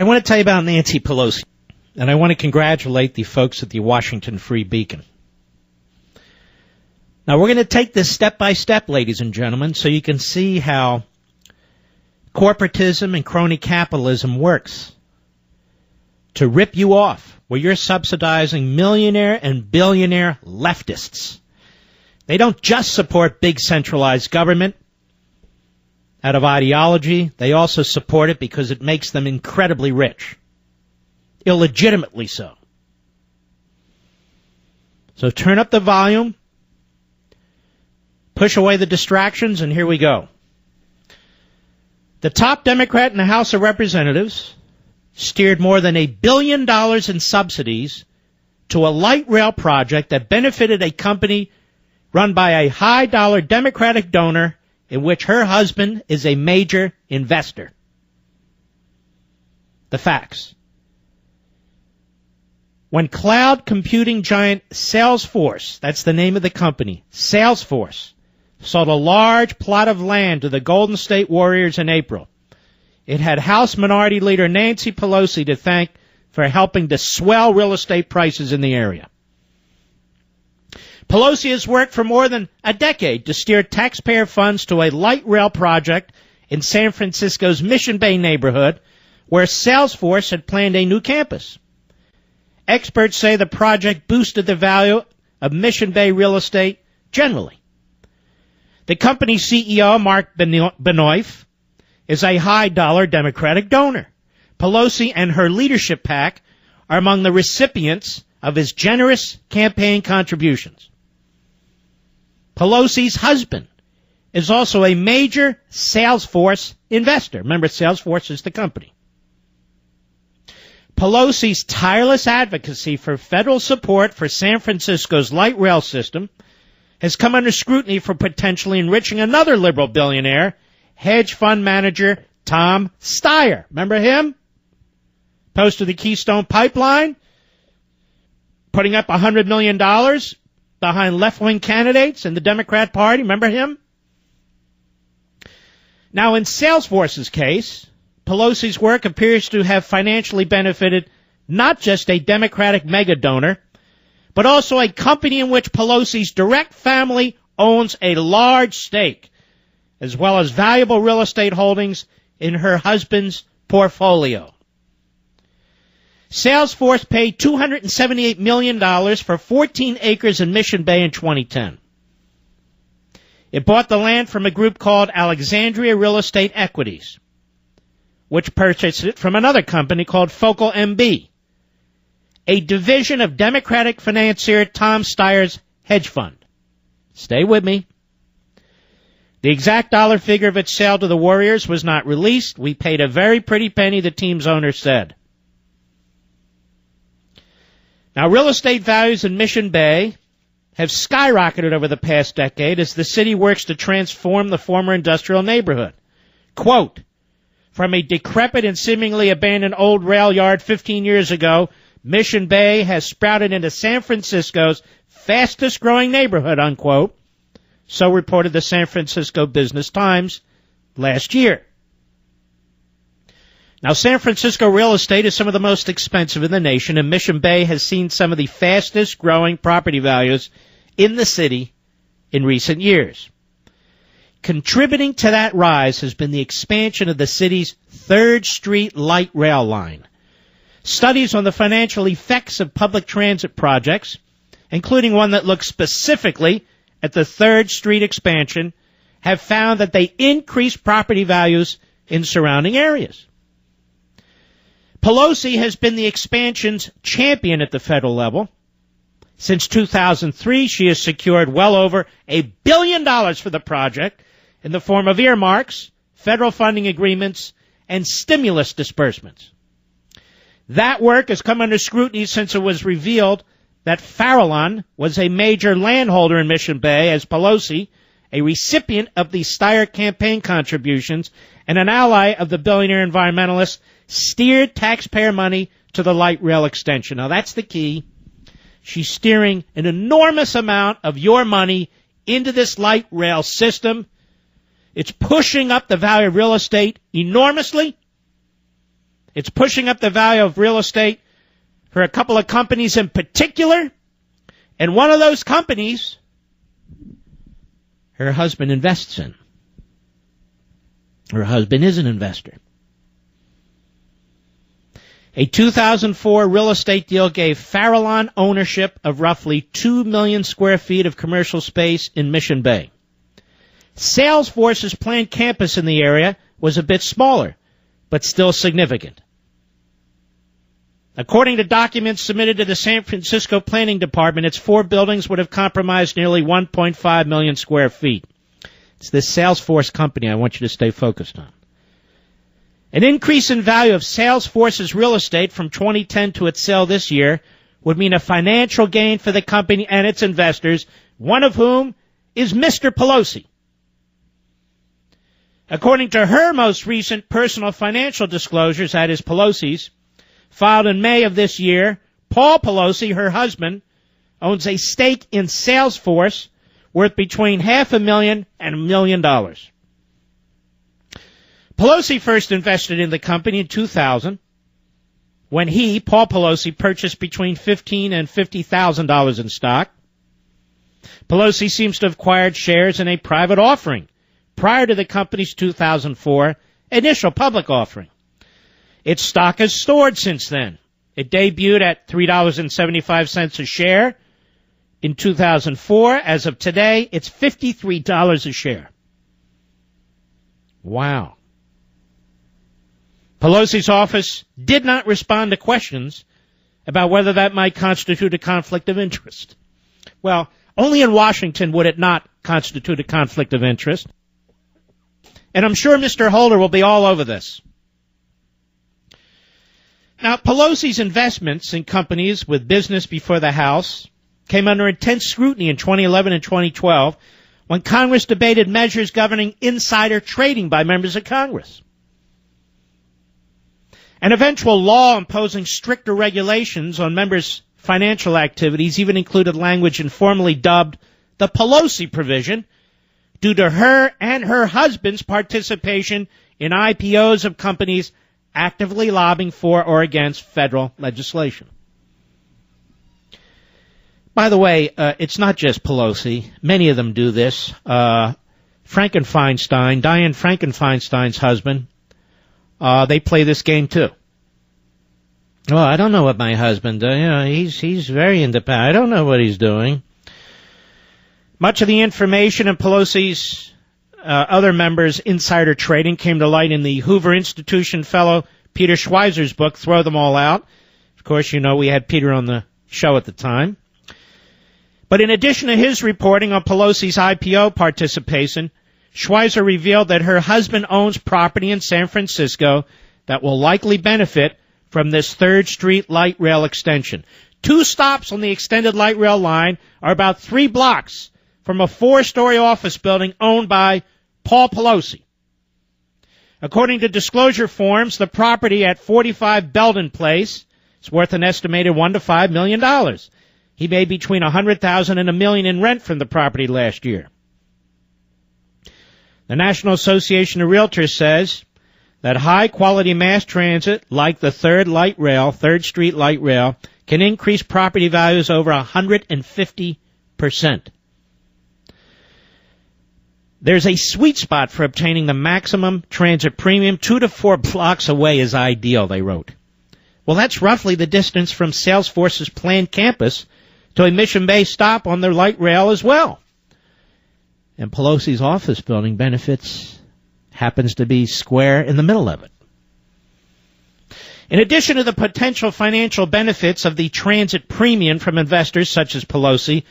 I want to tell you about Nancy Pelosi, and I want to congratulate the folks at the Washington Free Beacon. Now, we're going to take this step by step, ladies and gentlemen, so you can see how corporatism and crony capitalism works to rip you off, where you're subsidizing millionaire and billionaire leftists. They don't just support big centralized government out of ideology. They also support it because it makes them incredibly rich. Illegitimately so. So turn up the volume, push away the distractions, and here we go. The top Democrat in the House of Representatives steered more than $1 billion in subsidies to a light rail project that benefited a company run by a high-dollar Democratic donor in which her husband is a major investor. The facts. When cloud computing giant Salesforce, that's the name of the company, Salesforce, sold a large plot of land to the Golden State Warriors in April, it had House Minority Leader Nancy Pelosi to thank for helping to swell real estate prices in the area. Pelosi has worked for more than a decade to steer taxpayer funds to a light rail project in San Francisco's Mission Bay neighborhood, where Salesforce had planned a new campus. Experts say the project boosted the value of Mission Bay real estate generally. The company's CEO, Mark Benoit, is a high-dollar Democratic donor. Pelosi and her leadership pack are among the recipients of his generous campaign contributions. Pelosi's husband is also a major Salesforce investor. Remember, Salesforce is the company. Pelosi's tireless advocacy for federal support for San Francisco's light rail system has come under scrutiny for potentially enriching another liberal billionaire, hedge fund manager Tom Steyer. Remember him? Posted the Keystone Pipeline, putting up $100 million behind left-wing candidates in the Democrat Party. Remember him? Now, in Salesforce's case, Pelosi's work appears to have financially benefited not just a Democratic mega donor, but also a company in which Pelosi's direct family owns a large stake, as well as valuable real estate holdings in her husband's portfolio. Salesforce paid $278 million for 14 acres in Mission Bay in 2010. It bought the land from a group called Alexandria Real Estate Equities, which purchased it from another company called Focal MB, a division of Democratic financier Tom Steyer's hedge fund. Stay with me. The exact dollar figure of its sale to the Warriors was not released. We paid a very pretty penny, the team's owner said. Now, real estate values in Mission Bay have skyrocketed over the past decade as the city works to transform the former industrial neighborhood. Quote, from a decrepit and seemingly abandoned old rail yard 15 years ago, Mission Bay has sprouted into San Francisco's fastest growing neighborhood, unquote. So reported the San Francisco Business Times last year. Now, San Francisco real estate is some of the most expensive in the nation, and Mission Bay has seen some of the fastest growing property values in the city in recent years. Contributing to that rise has been the expansion of the city's 3rd Street light rail line. Studies on the financial effects of public transit projects, including one that looks specifically at the 3rd Street expansion, have found that they increase property values in surrounding areas. Pelosi has been the expansion's champion at the federal level. Since 2003, she has secured well over $1 billion for the project in the form of earmarks, federal funding agreements, and stimulus disbursements. That work has come under scrutiny since it was revealed that Farallon was a major landholder in Mission Bay, as Pelosi, a recipient of the Steyer campaign contributions and an ally of the billionaire environmentalist, steered taxpayer money to the light rail extension. Now, that's the key. She's steering an enormous amount of your money into this light rail system. It's pushing up the value of real estate enormously. It's pushing up the value of real estate for a couple of companies in particular. And one of those companies, her husband invests in. Her husband is an investor. A 2004 real estate deal gave Farallon ownership of roughly 2 million square feet of commercial space in Mission Bay. Salesforce's planned campus in the area was a bit smaller, but still significant. According to documents submitted to the San Francisco Planning Department, its 4 buildings would have comprised nearly 1.5 million square feet. It's this Salesforce company I want you to stay focused on. An increase in value of Salesforce's real estate from 2010 to its sale this year would mean a financial gain for the company and its investors, one of whom is Mr. Pelosi. According to her most recent personal financial disclosures, that is Pelosi's, filed in May of this year, Paul Pelosi, her husband, owns a stake in Salesforce worth between $500,000 and $1 million. Pelosi first invested in the company in 2000 when he, Paul Pelosi, purchased between $15,000 and $50,000 in stock. Pelosi seems to have acquired shares in a private offering prior to the company's 2004 initial public offering. Its stock has soared since then. It debuted at $3.75 a share in 2004. As of today, it's $53 a share. Wow. Pelosi's office did not respond to questions about whether that might constitute a conflict of interest. Well, only in Washington would it not constitute a conflict of interest. And I'm sure Mr. Holder will be all over this. Now, Pelosi's investments in companies with business before the House came under intense scrutiny in 2011 and 2012 when Congress debated measures governing insider trading by members of Congress. An eventual law imposing stricter regulations on members' financial activities even included language informally dubbed the Pelosi provision due to her and her husband's participation in IPOs of companies actively lobbying for or against federal legislation. By the way, it's not just Pelosi. Many of them do this. Dianne Frankenfeinstein's husband, they play this game too. Well, I don't know what my husband does. He's very independent. I don't know what he's doing. Much of the information in Pelosi's other members' insider trading came to light in the Hoover Institution fellow Peter Schweizer's book, Throw Them All Out. Of course, you know we had Peter on the show at the time. But in addition to his reporting on Pelosi's IPO participation, Schweizer revealed that her husband owns property in San Francisco that will likely benefit from this 3rd Street light rail extension. 2 stops on the extended light rail line are about 3 blocks from a 4-story office building owned by Paul Pelosi. According to disclosure forms, the property at 45 Belden Place is worth an estimated $1 to $5 million. He made between $100,000 and $1 million in rent from the property last year. The National Association of Realtors says that high-quality mass transit, like the 3rd Street light rail, can increase property values over 150%. There's a sweet spot for obtaining the maximum transit premium. 2 to 4 blocks away is ideal, they wrote. Well, that's roughly the distance from Salesforce's planned campus to a Mission Bay stop on the light rail as well. And Pelosi's office building happens to be square in the middle of it. In addition to the potential financial benefits of the transit premium from investors such as Pelosi,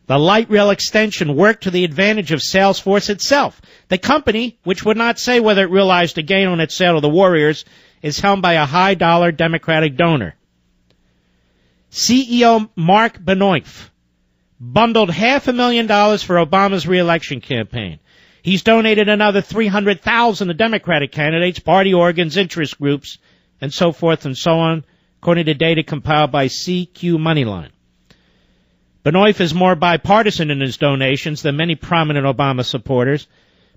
the light rail extension worked to the advantage of Salesforce itself. The company, which would not say whether it realized a gain on its sale to the Warriors, is held by a high-dollar Democratic donor. CEO Mark Benoit bundled $500,000 for Obama's re-election campaign. He's donated another $300,000 to Democratic candidates, party organs, interest groups, and so forth and so on, according to data compiled by CQ Moneyline. Benoit is more bipartisan in his donations than many prominent Obama supporters,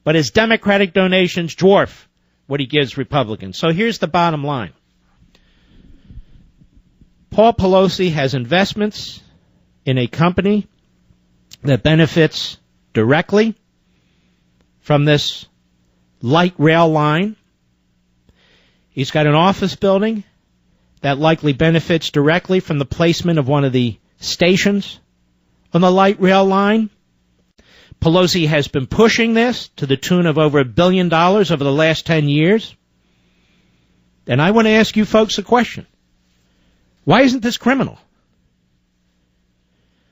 but his Democratic donations dwarf what he gives Republicans. So here's the bottom line. Paul Pelosi has investments in a company that benefits directly from this light rail line. He's got an office building that likely benefits directly from the placement of one of the stations on the light rail line. Pelosi has been pushing this to the tune of over $1 billion over the last 10 years. And I want to ask you folks a question. Why isn't this criminal?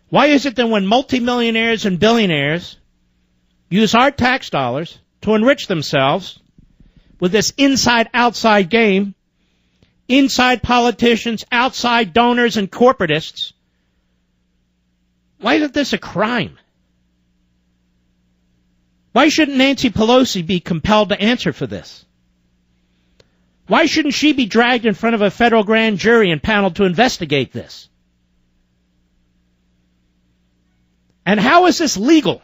Why is it that when multimillionaires and billionaires use our tax dollars to enrich themselves with this inside-outside game, inside politicians, outside donors, and corporatists, why isn't this a crime? Why shouldn't Nancy Pelosi be compelled to answer for this? Why shouldn't she be dragged in front of a federal grand jury and paneled to investigate this? And how is this legal?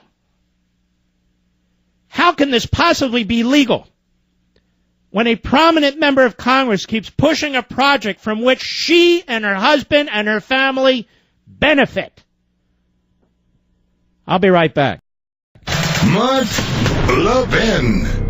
How can this possibly be legal when a prominent member of Congress keeps pushing a project from which she and her husband and her family benefit? I'll be right back. Mark Levin.